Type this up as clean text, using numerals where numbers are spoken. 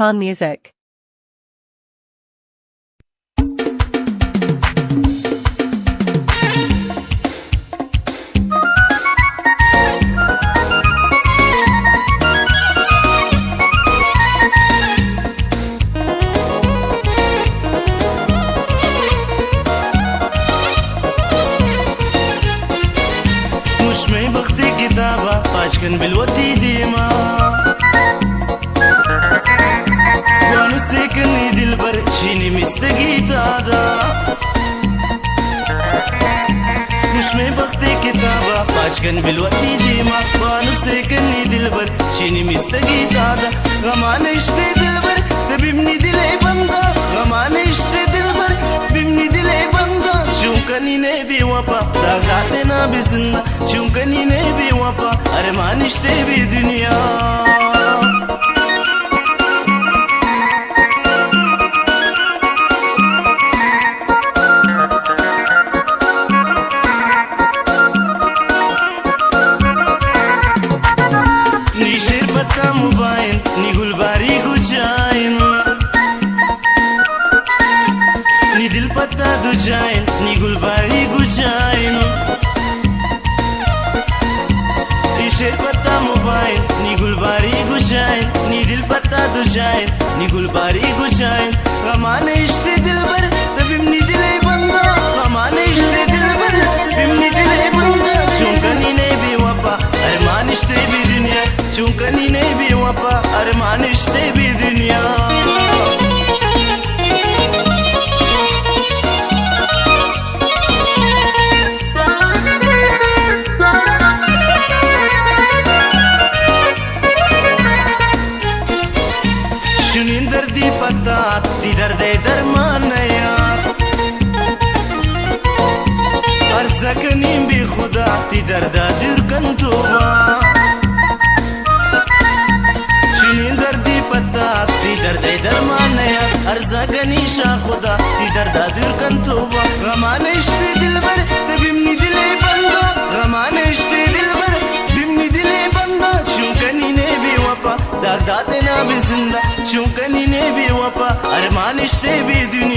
Khan Music. مش ما بختي كتابة باشكن بالوتي ديما وانو سيكني دلبر شيني مستقيت هذا مش ما بختي كتابة باشكن بالوتي ديما وانو سيكني دلبر شيني مستقيت هذا غمان اشتي دلبر تبيبني دلي بندا غمان اشتي دلبر بيبني دلي بندا شوكني نبي وفا داغاتنا بزنا شوكني نبي وفا ارمان اشتي بدنيا नी शेर पत्ता मोबाइल नी गुलबारी गुजाइन नी दिल पत्ता दुजाइन नी गुलबारी गुजाइन नी शेर पत्ता मोबाइल नी गुलबारी गुजाइन नी दिल पत्ता दुजाइन नी गुलबारी गुजाइन गमाने इश्ते दिलबर तबिमनी दिले बंदा गमाने इश्ते दिलबर बिमनी दिले बंदा चुंकनी ने भी वफा अरमान इश्ते भी दुनिया चुंकनी ने भी वफा अरमान इश्ते भी दुनिया शुनिंदर दी पता ती दर्द दरमान यार अरज़कनी भी खुदा ती दर्द दुर्कन तोबा शुनिंदर दी पता ती दर्द दरमान यार अरज़कनी शाह खुदा ती दर्द दुर्कन तोबा गमाने इश्ते दिलबर तबिमनी दिले बंदा गमाने इश्ते दिलबर बिमनी दिले बंदा चुंकनी ने भी वफा दागदाते ना भी जिंदा चुंकनी ने भी वफा अरमान इश्ते भी दुनिया